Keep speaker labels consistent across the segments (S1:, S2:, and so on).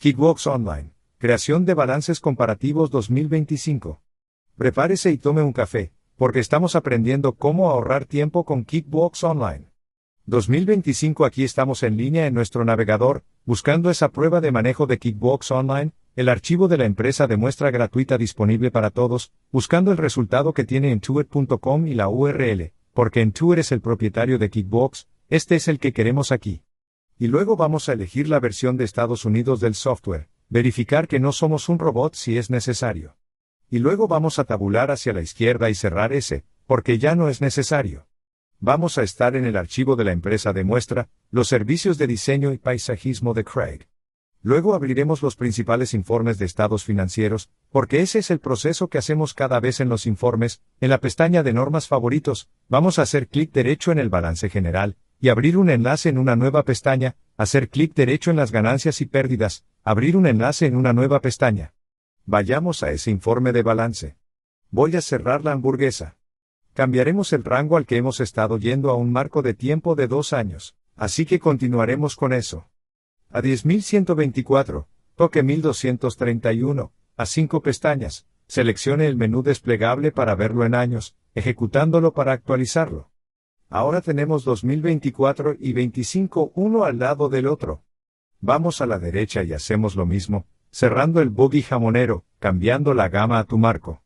S1: QuickBooks Online. Creación de balances comparativos 2025. Prepárese y tome un café, porque estamos aprendiendo cómo ahorrar tiempo con QuickBooks Online. 2025. Aquí estamos en línea en nuestro navegador, buscando esa prueba de manejo de QuickBooks Online, el archivo de la empresa de muestra gratuita disponible para todos, buscando el resultado que tiene Intuit.com y la URL, porque Intuit es el propietario de QuickBooks, este es el que queremos aquí. Y luego vamos a elegir la versión de Estados Unidos del software, verificar que no somos un robot si es necesario. Y luego vamos a tabular hacia la izquierda y cerrar ese, porque ya no es necesario. Vamos a estar en el archivo de la empresa de muestra, los servicios de diseño y paisajismo de Craig. Luego abriremos los principales informes de estados financieros, porque ese es el proceso que hacemos cada vez en los informes. En la pestaña de normas favoritos, vamos a hacer clic derecho en el balance general, y abrir un enlace en una nueva pestaña, hacer clic derecho en las ganancias y pérdidas, abrir un enlace en una nueva pestaña. Vayamos a ese informe de balance. Voy a cerrar la hamburguesa. Cambiaremos el rango al que hemos estado yendo a un marco de tiempo de 2 años, así que continuaremos con eso. A 10.124, toque 1.231, a 5 pestañas, seleccione el menú desplegable para verlo en años, ejecutándolo para actualizarlo. Ahora tenemos 2024 y 25 uno al lado del otro. Vamos a la derecha y hacemos lo mismo, cerrando el bogey jamonero, cambiando la gama a tu marco.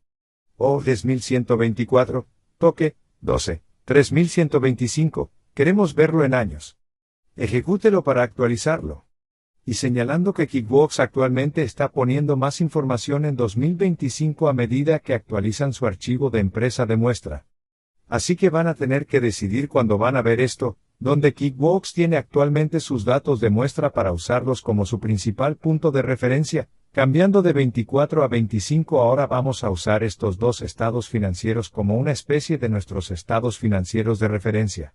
S1: Oh, 10.124, toque, 12, 3.125, queremos verlo en años. Ejecútelo para actualizarlo. Y señalando que QuickBooks actualmente está poniendo más información en 2025 a medida que actualizan su archivo de empresa de muestra. Así que van a tener que decidir cuándo van a ver esto, donde QuickBooks tiene actualmente sus datos de muestra para usarlos como su principal punto de referencia. Cambiando de 24 a 25 ahora vamos a usar estos dos estados financieros como una especie de nuestros estados financieros de referencia.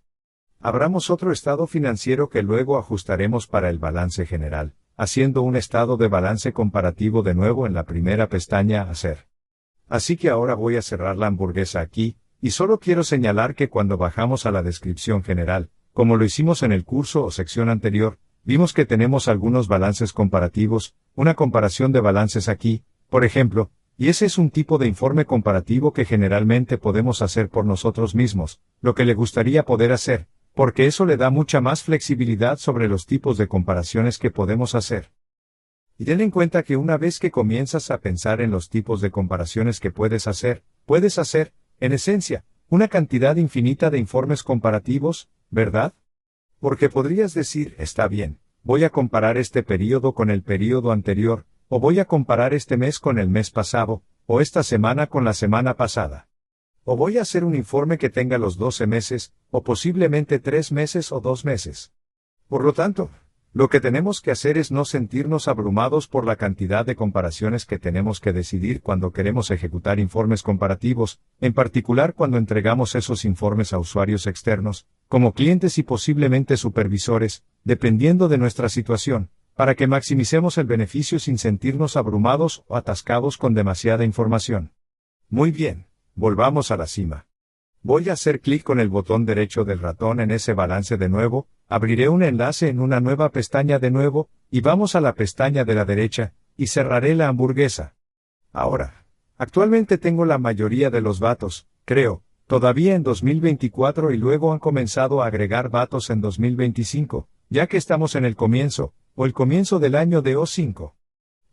S1: Abramos otro estado financiero que luego ajustaremos para el balance general, haciendo un estado de balance comparativo de nuevo en la primera pestaña Hacer. Así que ahora voy a cerrar la hamburguesa aquí, y solo quiero señalar que cuando bajamos a la descripción general, como lo hicimos en el curso o sección anterior, vimos que tenemos algunos balances comparativos, una comparación de balances aquí, por ejemplo, y ese es un tipo de informe comparativo que generalmente podemos hacer por nosotros mismos, lo que le gustaría poder hacer, porque eso le da mucha más flexibilidad sobre los tipos de comparaciones que podemos hacer. Y ten en cuenta que una vez que comienzas a pensar en los tipos de comparaciones que puedes hacer, en esencia, una cantidad infinita de informes comparativos, ¿verdad? Porque podrías decir, está bien, voy a comparar este periodo con el periodo anterior, o voy a comparar este mes con el mes pasado, o esta semana con la semana pasada. O voy a hacer un informe que tenga los 12 meses, o posiblemente 3 meses o 2 meses. Por lo tanto, lo que tenemos que hacer es no sentirnos abrumados por la cantidad de comparaciones que tenemos que decidir cuando queremos ejecutar informes comparativos, en particular cuando entregamos esos informes a usuarios externos, como clientes y posiblemente supervisores, dependiendo de nuestra situación, para que maximicemos el beneficio sin sentirnos abrumados o atascados con demasiada información. Muy bien. Volvamos a la cima. Voy a hacer clic con el botón derecho del ratón en ese balance de nuevo, abriré un enlace en una nueva pestaña de nuevo, y vamos a la pestaña de la derecha, y cerraré la hamburguesa. Ahora, actualmente tengo la mayoría de los datos, creo, todavía en 2024 y luego han comenzado a agregar datos en 2025, ya que estamos en el comienzo, o el comienzo del año de O5.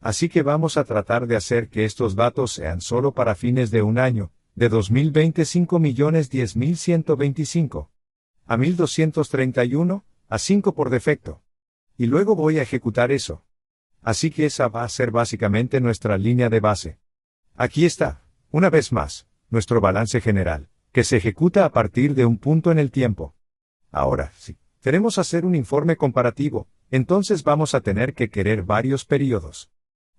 S1: Así que vamos a tratar de hacer que estos datos sean solo para fines de un año, de 2025 10.125. A 1.231, a 5 por defecto. Y luego voy a ejecutar eso. Así que esa va a ser básicamente nuestra línea de base. Aquí está, una vez más, nuestro balance general, que se ejecuta a partir de un punto en el tiempo. Ahora, si queremos hacer un informe comparativo, entonces vamos a tener que querer varios periodos.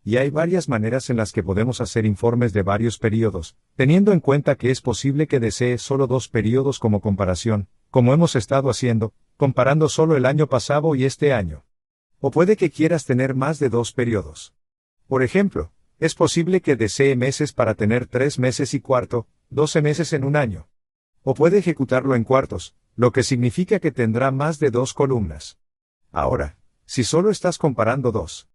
S1: Y hay varias maneras en las que podemos hacer informes de varios periodos, teniendo en cuenta que es posible que desees solo 2 periodos como comparación, como hemos estado haciendo, comparando solo el año pasado y este año. O puede que quieras tener más de 2 periodos. Por ejemplo, es posible que desee meses para tener 3 meses y cuarto, 12 meses en un año. O puede ejecutarlo en cuartos, lo que significa que tendrá más de 2 columnas. Ahora, si solo estás comparando 2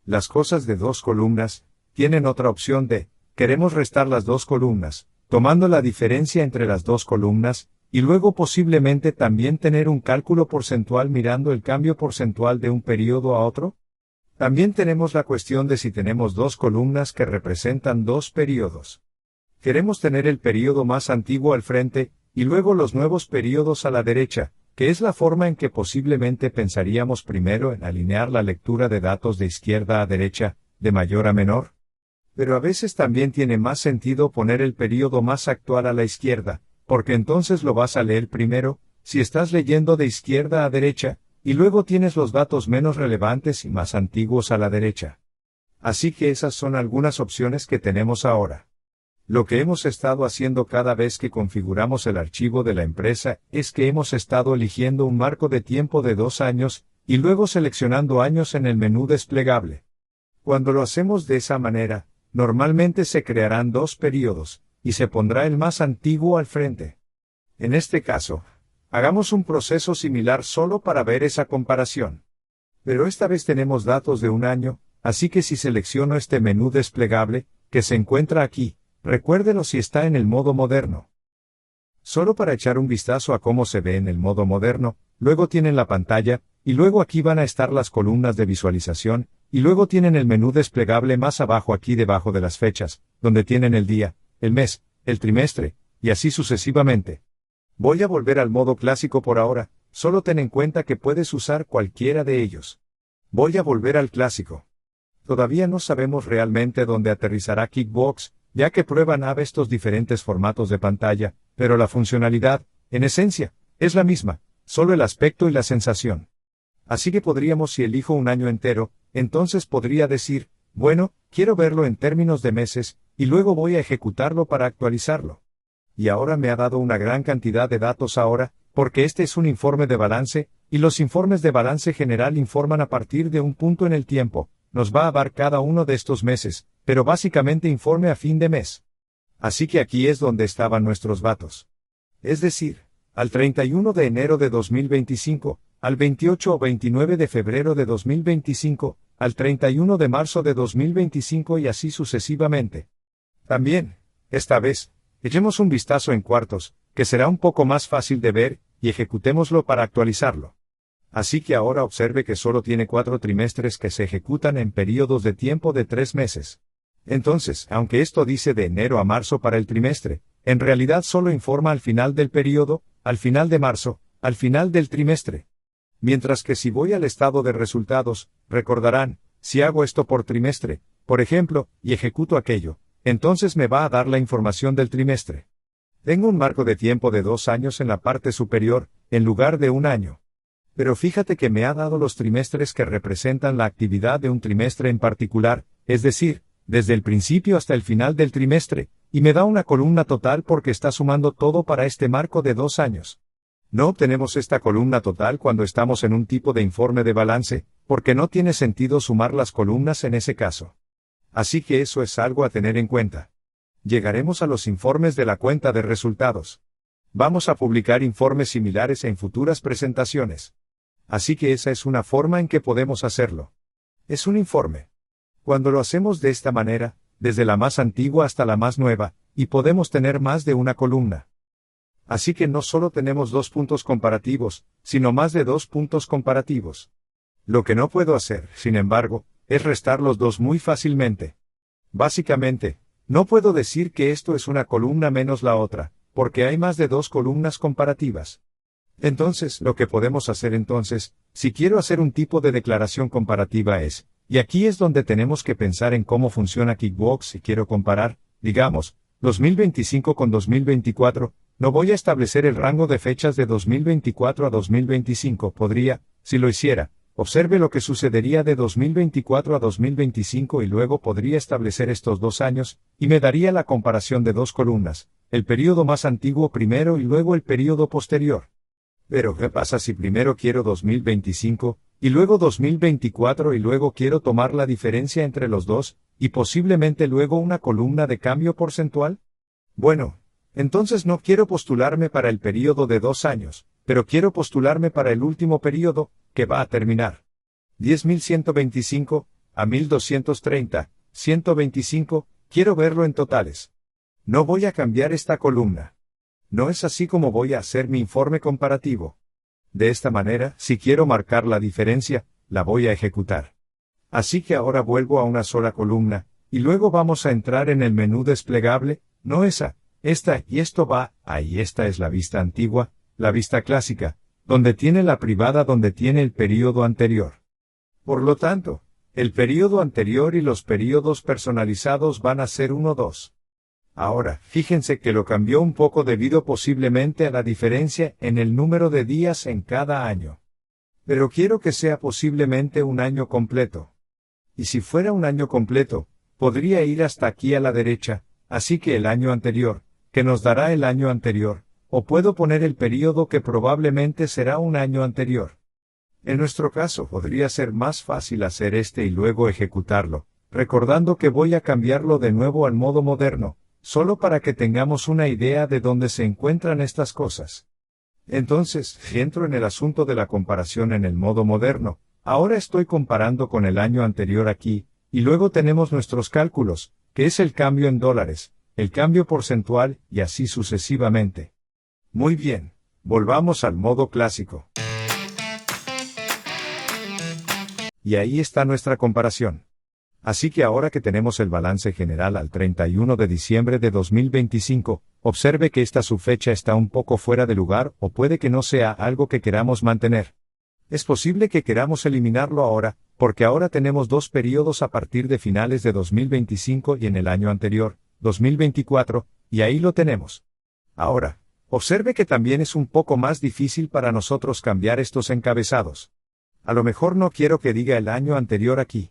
S1: Las cosas de dos columnas tienen otra opción de, queremos restar las dos columnas, tomando la diferencia entre las dos columnas, y luego posiblemente también tener un cálculo porcentual mirando el cambio porcentual de un periodo a otro. También tenemos la cuestión de si tenemos dos columnas que representan dos periodos. Queremos tener el periodo más antiguo al frente, y luego los nuevos periodos a la derecha, que es la forma en que posiblemente pensaríamos primero en alinear la lectura de datos de izquierda a derecha, de mayor a menor. Pero a veces también tiene más sentido poner el periodo más actual a la izquierda, porque entonces lo vas a leer primero, si estás leyendo de izquierda a derecha, y luego tienes los datos menos relevantes y más antiguos a la derecha. Así que esas son algunas opciones que tenemos ahora. Lo que hemos estado haciendo cada vez que configuramos el archivo de la empresa es que hemos estado eligiendo un marco de tiempo de 2 años, y luego seleccionando años en el menú desplegable. Cuando lo hacemos de esa manera, normalmente se crearán dos periodos, y se pondrá el más antiguo al frente. En este caso, hagamos un proceso similar solo para ver esa comparación. Pero esta vez tenemos datos de un año, así que si selecciono este menú desplegable, que se encuentra aquí, recuérdelo si está en el modo moderno. Solo para echar un vistazo a cómo se ve en el modo moderno, luego tienen la pantalla, y luego aquí van a estar las columnas de visualización, y luego tienen el menú desplegable más abajo aquí debajo de las fechas, donde tienen el día, el mes, el trimestre, y así sucesivamente. Voy a volver al modo clásico por ahora, solo ten en cuenta que puedes usar cualquiera de ellos. Voy a volver al clásico. Todavía no sabemos realmente dónde aterrizará Kickbox, ya que prueban a estos diferentes formatos de pantalla, pero la funcionalidad, en esencia, es la misma, solo el aspecto y la sensación. Así que podríamos, si elijo un año entero, entonces podría decir, bueno, quiero verlo en términos de meses, y luego voy a ejecutarlo para actualizarlo. Y ahora me ha dado una gran cantidad de datos ahora, porque este es un informe de balance, y los informes de balance general informan a partir de un punto en el tiempo. Nos va a dar cada uno de estos meses, pero básicamente informe a fin de mes. Así que aquí es donde estaban nuestros datos. Es decir, al 31 de enero de 2025, al 28 o 29 de febrero de 2025, al 31 de marzo de 2025 y así sucesivamente. También, esta vez, echemos un vistazo en cuartos, que será un poco más fácil de ver, y ejecutémoslo para actualizarlo. Así que ahora observe que solo tiene 4 trimestres que se ejecutan en periodos de tiempo de 3 meses. Entonces, aunque esto dice de enero a marzo para el trimestre, en realidad solo informa al final del periodo, al final de marzo, al final del trimestre. Mientras que si voy al estado de resultados, recordarán, si hago esto por trimestre, por ejemplo, y ejecuto aquello, entonces me va a dar la información del trimestre. Tengo un marco de tiempo de 2 años en la parte superior, en lugar de un año. Pero fíjate que me ha dado los trimestres que representan la actividad de un trimestre en particular, es decir, desde el principio hasta el final del trimestre, y me da una columna total porque está sumando todo para este marco de 2 años. No obtenemos esta columna total cuando estamos en un tipo de informe de balance, porque no tiene sentido sumar las columnas en ese caso. Así que eso es algo a tener en cuenta. Llegaremos a los informes de la cuenta de resultados. Vamos a publicar informes similares en futuras presentaciones. Así que esa es una forma en que podemos hacerlo. Es un informe. Cuando lo hacemos de esta manera, desde la más antigua hasta la más nueva, y podemos tener más de una columna. Así que no solo tenemos 2 puntos comparativos, sino más de 2 puntos comparativos. Lo que no puedo hacer, sin embargo, es restar los dos muy fácilmente. Básicamente, no puedo decir que esto es una columna menos la otra, porque hay más de 2 columnas comparativas. Entonces, lo que podemos hacer entonces, si quiero hacer un tipo de declaración comparativa es, y aquí es donde tenemos que pensar en cómo funciona Kickbox si quiero comparar, digamos, 2025 con 2024, no voy a establecer el rango de fechas de 2024 a 2025, podría, si lo hiciera, observe lo que sucedería de 2024 a 2025 y luego podría establecer estos 2 años, y me daría la comparación de 2 columnas, el periodo más antiguo primero y luego el periodo posterior. Pero ¿qué pasa si primero quiero 2025, y luego 2024 y luego quiero tomar la diferencia entre los dos, y posiblemente luego una columna de cambio porcentual? Bueno, entonces no quiero postularme para el periodo de 2 años, pero quiero postularme para el último periodo, que va a terminar 10.125, a 1230, 125, quiero verlo en totales. No voy a cambiar esta columna. No es así como voy a hacer mi informe comparativo. De esta manera, si quiero marcar la diferencia, la voy a ejecutar. Así que ahora vuelvo a una sola columna, y luego vamos a entrar en el menú desplegable, no esa, esta, y esto va, ahí esta es la vista antigua, la vista clásica, donde tiene la privada donde tiene el período anterior. Por lo tanto, el período anterior y los períodos personalizados van a ser 1, 2. Ahora, fíjense que lo cambió un poco debido posiblemente a la diferencia en el número de días en cada año. Pero quiero que sea posiblemente un año completo. Y si fuera un año completo, podría ir hasta aquí a la derecha, así que el año anterior, que nos dará el año anterior, o puedo poner el período que probablemente será un año anterior. En nuestro caso podría ser más fácil hacer este y luego ejecutarlo, recordando que voy a cambiarlo de nuevo al modo moderno, solo para que tengamos una idea de dónde se encuentran estas cosas. Entonces, si entro en el asunto de la comparación en el modo moderno, ahora estoy comparando con el año anterior aquí, y luego tenemos nuestros cálculos, que es el cambio en dólares, el cambio porcentual, y así sucesivamente. Muy bien, volvamos al modo clásico. Y ahí está nuestra comparación. Así que ahora que tenemos el balance general al 31 de diciembre de 2025, observe que esta subfecha está un poco fuera de lugar o puede que no sea algo que queramos mantener. Es posible que queramos eliminarlo ahora, porque ahora tenemos dos periodos a partir de finales de 2025 y en el año anterior, 2024, y ahí lo tenemos. Ahora, observe que también es un poco más difícil para nosotros cambiar estos encabezados. A lo mejor no quiero que diga el año anterior aquí.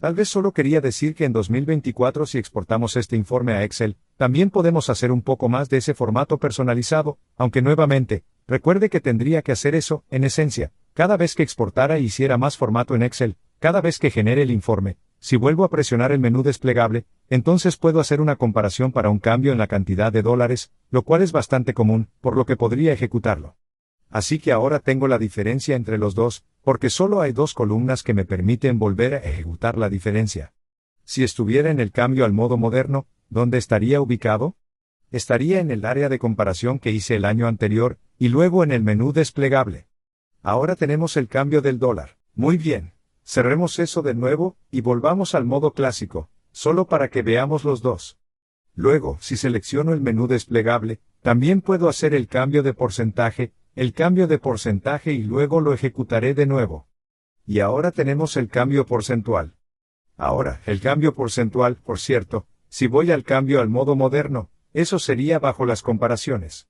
S1: Tal vez solo quería decir que en 2024 si exportamos este informe a Excel, también podemos hacer un poco más de ese formato personalizado, aunque nuevamente, recuerde que tendría que hacer eso, en esencia, cada vez que exportara e hiciera más formato en Excel, cada vez que genere el informe. Si vuelvo a presionar el menú desplegable, entonces puedo hacer una comparación para un cambio en la cantidad de dólares, lo cual es bastante común, por lo que podría ejecutarlo. Así que ahora tengo la diferencia entre los dos, porque solo hay dos columnas que me permiten volver a ejecutar la diferencia. Si estuviera en el cambio al modo moderno, ¿dónde estaría ubicado? Estaría en el área de comparación que hice el año anterior, y luego en el menú desplegable. Ahora tenemos el cambio del dólar. Muy bien. Cerremos eso de nuevo, y volvamos al modo clásico, solo para que veamos los dos. Luego, si selecciono el menú desplegable, también puedo hacer el cambio de porcentaje, y luego lo ejecutaré de nuevo. Y ahora tenemos el cambio porcentual. Ahora, el cambio porcentual, por cierto, si voy al cambio al modo moderno, eso sería bajo las comparaciones.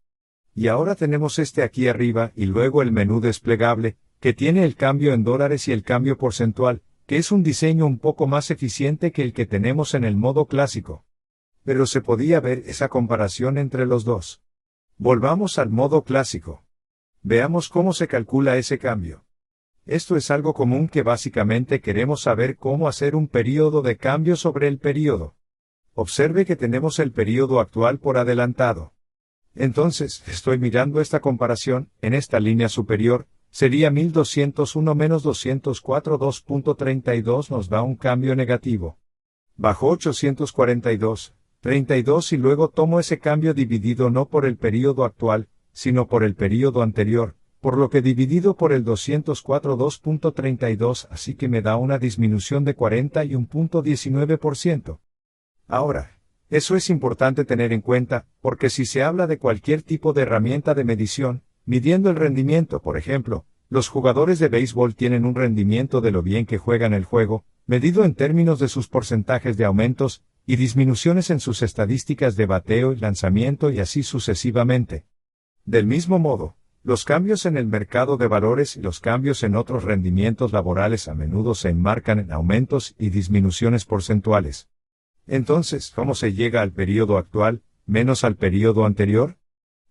S1: Y ahora tenemos este aquí arriba y luego el menú desplegable, que tiene el cambio en dólares y el cambio porcentual, que es un diseño un poco más eficiente que el que tenemos en el modo clásico. Pero se podía ver esa comparación entre los dos. Volvamos al modo clásico. Veamos cómo se calcula ese cambio. Esto es algo común que básicamente queremos saber cómo hacer un período de cambio sobre el período. Observe que tenemos el período actual por adelantado. Entonces, estoy mirando esta comparación, en esta línea superior, sería 1201 menos 204 2.32 nos da un cambio negativo. Bajo 842, 32 y luego tomo ese cambio dividido no por el período actual, sino por el período anterior, por lo que dividido por el 204 2.32 así que me da una disminución de 41.19%. Ahora, eso es importante tener en cuenta, porque si se habla de cualquier tipo de herramienta de medición, midiendo el rendimiento, por ejemplo, los jugadores de béisbol tienen un rendimiento de lo bien que juegan el juego, medido en términos de sus porcentajes de aumentos y disminuciones en sus estadísticas de bateo y lanzamiento y así sucesivamente. Del mismo modo, los cambios en el mercado de valores y los cambios en otros rendimientos laborales a menudo se enmarcan en aumentos y disminuciones porcentuales. Entonces, ¿cómo se llega al período actual, menos al período anterior?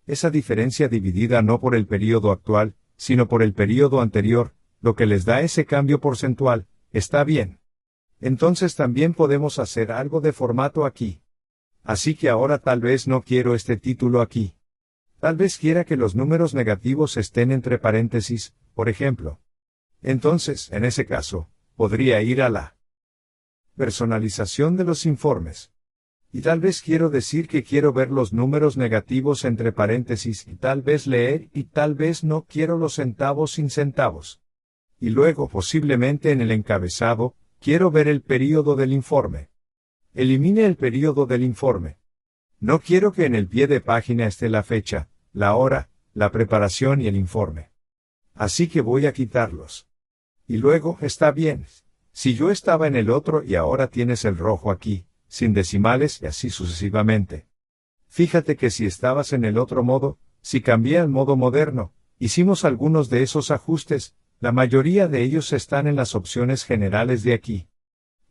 S1: Esa diferencia dividida no por el período actual, sino por el período anterior, lo que les da ese cambio porcentual, está bien. Entonces también podemos hacer algo de formato aquí. Así que ahora tal vez no quiero este título aquí. Tal vez quiera que los números negativos estén entre paréntesis, por ejemplo. Entonces, en ese caso, podría ir a la Personalización de los informes. Y tal vez quiero decir que quiero ver los números negativos entre paréntesis y tal vez leer y tal vez no quiero los centavos sin centavos. Y luego posiblemente en el encabezado, quiero ver el período del informe. Elimine el período del informe. No quiero que en el pie de página esté la fecha, la hora, la preparación y el informe. Así que voy a quitarlos. Y luego, está bien. Si yo estaba en el otro y ahora tienes el rojo aquí, sin decimales y así sucesivamente. Fíjate que si estabas en el otro modo, si cambié al modo moderno, hicimos algunos de esos ajustes, la mayoría de ellos están en las opciones generales de aquí.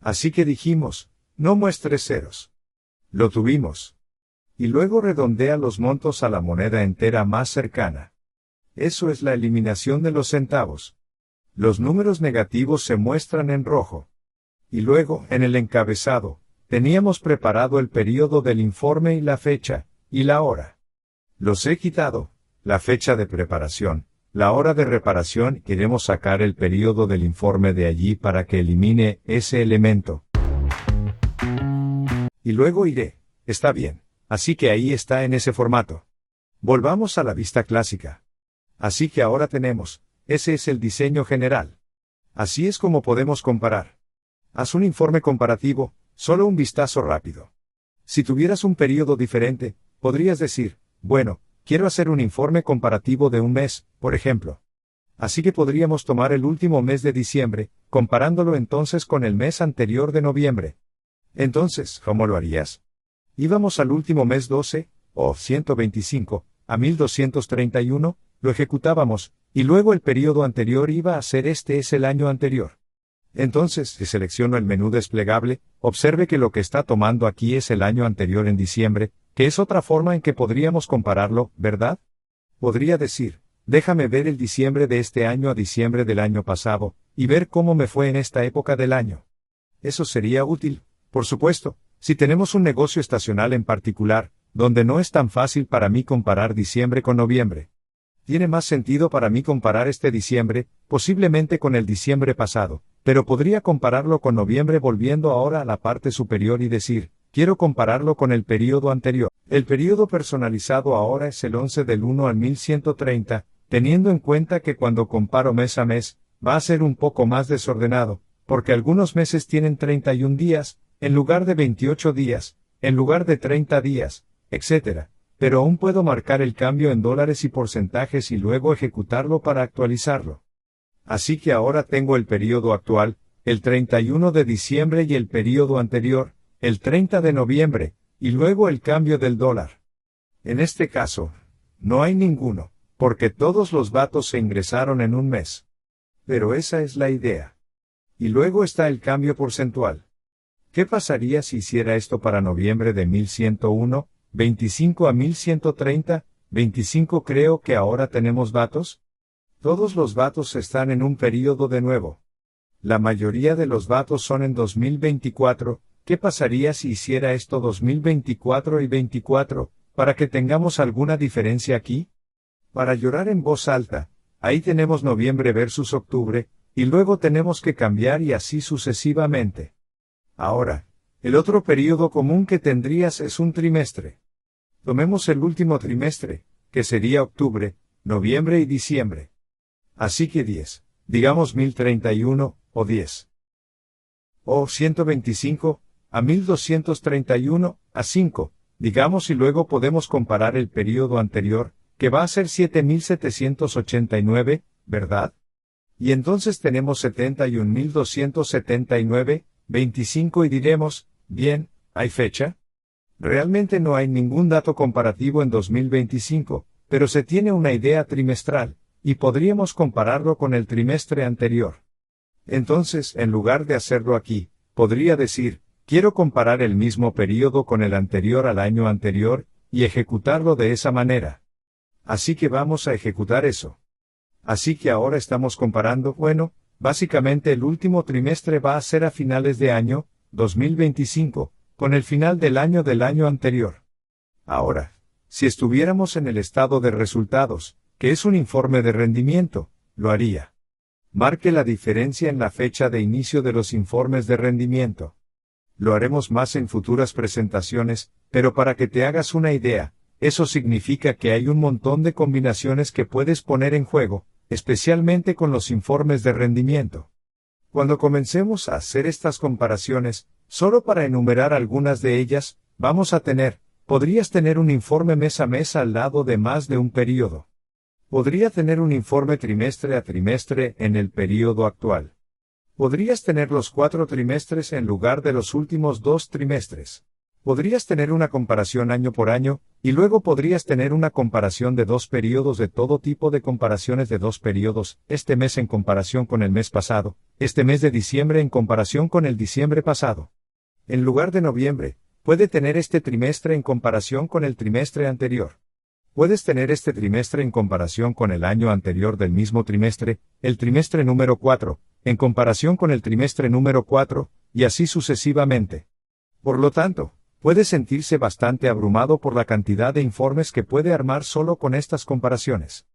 S1: Así que dijimos, no muestres ceros. Lo tuvimos. Y luego redondea los montos a la moneda entera más cercana. Eso es la eliminación de los centavos. Los números negativos se muestran en rojo. Y luego, en el encabezado, teníamos preparado el período del informe y la fecha, y la hora. Los he quitado, la fecha de preparación, la hora de reparación, queremos sacar el período del informe de allí para que elimine ese elemento. Y luego iré, está bien, así que ahí está en ese formato. Volvamos a la vista clásica. Así que ahora tenemos, ese es el diseño general. Así es como podemos comparar. Haz un informe comparativo, solo un vistazo rápido. Si tuvieras un período diferente, podrías decir, bueno, quiero hacer un informe comparativo de un mes, por ejemplo. Así que podríamos tomar el último mes de diciembre, comparándolo entonces con el mes anterior de noviembre. Entonces, ¿cómo lo harías? Íbamos al último mes 12, o 125, a 1231, lo ejecutábamos, y luego el período anterior iba a ser este es el año anterior. Entonces, si selecciono el menú desplegable, observe que lo que está tomando aquí es el año anterior en diciembre, que es otra forma en que podríamos compararlo, ¿verdad? Podría decir, déjame ver el diciembre de este año a diciembre del año pasado, y ver cómo me fue en esta época del año. Eso sería útil, por supuesto, si tenemos un negocio estacional en particular, donde no es tan fácil para mí comparar diciembre con noviembre. Tiene más sentido para mí comparar este diciembre, posiblemente con el diciembre pasado, pero podría compararlo con noviembre volviendo ahora a la parte superior y decir, quiero compararlo con el período anterior. El período personalizado ahora es el 11 del 1 al 1130, teniendo en cuenta que cuando comparo mes a mes, va a ser un poco más desordenado, porque algunos meses tienen 31 días, en lugar de 28 días, en lugar de 30 días, etc. Pero aún puedo marcar el cambio en dólares y porcentajes y luego ejecutarlo para actualizarlo. Así que ahora tengo el período actual, el 31 de diciembre y el período anterior, el 30 de noviembre, y luego el cambio del dólar. En este caso, no hay ninguno, porque todos los datos se ingresaron en un mes. Pero esa es la idea. Y luego está el cambio porcentual. ¿Qué pasaría si hiciera esto para noviembre de 1101, 25 a 1130, 25? Creo que ahora tenemos datos. Todos los datos están en un período de nuevo. La mayoría de los datos son en 2024, ¿qué pasaría si hiciera esto 2024 y 24, para que tengamos alguna diferencia aquí? Para llorar en voz alta, ahí tenemos noviembre versus octubre, y luego tenemos que cambiar y así sucesivamente. Ahora, el otro período común que tendrías es un trimestre. Tomemos el último trimestre, que sería octubre, noviembre y diciembre. Así que 10, digamos 1031, o 10. O 125, a 1231, a 5, digamos y luego podemos comparar el período anterior, que va a ser 7789, ¿verdad? Y entonces tenemos 71.279, 25 y diremos, bien, ¿hay fecha? Realmente no hay ningún dato comparativo en 2025, pero se tiene una idea trimestral, y podríamos compararlo con el trimestre anterior. Entonces, en lugar de hacerlo aquí, podría decir, quiero comparar el mismo período con el anterior al año anterior, y ejecutarlo de esa manera. Así que vamos a ejecutar eso. Así que ahora estamos comparando, bueno, básicamente el último trimestre va a ser a finales de año, 2025, con el final del año anterior. Ahora, si estuviéramos en el estado de resultados, que es un informe de rendimiento, lo haría. Marque la diferencia en la fecha de inicio de los informes de rendimiento. Lo haremos más en futuras presentaciones, pero para que te hagas una idea, eso significa que hay un montón de combinaciones que puedes poner en juego, especialmente con los informes de rendimiento. Cuando comencemos a hacer estas comparaciones, solo para enumerar algunas de ellas, podrías tener un informe mes a mes al lado de más de un periodo. Podría tener un informe trimestre a trimestre en el periodo actual. Podrías tener los 4 trimestres en lugar de los últimos 2 trimestres. Podrías tener una comparación año por año, y luego podrías tener una comparación de 2 periodos de todo tipo de comparaciones de 2 periodos, este mes en comparación con el mes pasado, este mes de diciembre en comparación con el diciembre pasado. En lugar de noviembre, puede tener este trimestre en comparación con el trimestre anterior. Puedes tener este trimestre en comparación con el año anterior del mismo trimestre, el trimestre número 4, en comparación con el trimestre número 4, y así sucesivamente. Por lo tanto, puede sentirse bastante abrumado por la cantidad de informes que puede armar solo con estas comparaciones.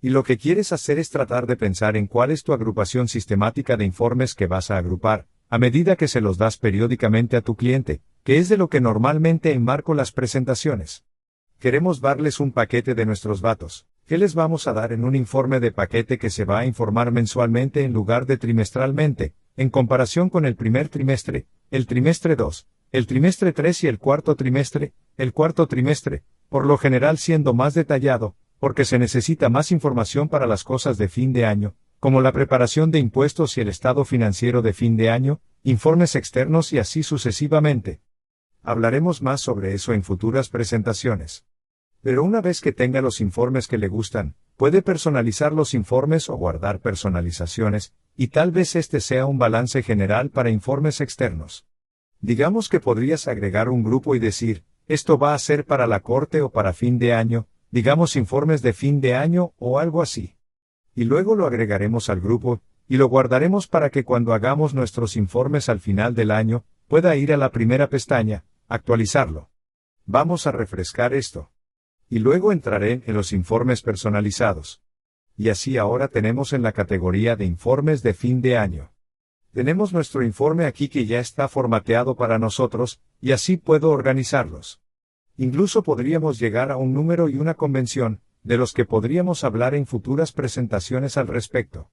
S1: Y lo que quieres hacer es tratar de pensar en cuál es tu agrupación sistemática de informes que vas a agrupar, a medida que se los das periódicamente a tu cliente, que es de lo que normalmente enmarco las presentaciones. Queremos darles un paquete de nuestros datos. ¿Qué les vamos a dar en un informe de paquete que se va a informar mensualmente en lugar de trimestralmente, en comparación con el primer trimestre, el trimestre 2, el trimestre 3 y el cuarto trimestre, por lo general siendo más detallado, porque se necesita más información para las cosas de fin de año, como la preparación de impuestos y el estado financiero de fin de año, informes externos y así sucesivamente. Hablaremos más sobre eso en futuras presentaciones. Pero una vez que tenga los informes que le gustan, puede personalizar los informes o guardar personalizaciones, y tal vez este sea un balance general para informes externos. Digamos que podrías agregar un grupo y decir, esto va a ser para la corte o para fin de año, digamos informes de fin de año o algo así. Y luego lo agregaremos al grupo, y lo guardaremos para que cuando hagamos nuestros informes al final del año, pueda ir a la primera pestaña, actualizarlo. Vamos a refrescar esto. Y luego entraré en los informes personalizados. Y así ahora tenemos en la categoría de informes de fin de año. Tenemos nuestro informe aquí que ya está formateado para nosotros, y así puedo organizarlos. Incluso podríamos llegar a un número y una convención, de los que podríamos hablar en futuras presentaciones al respecto.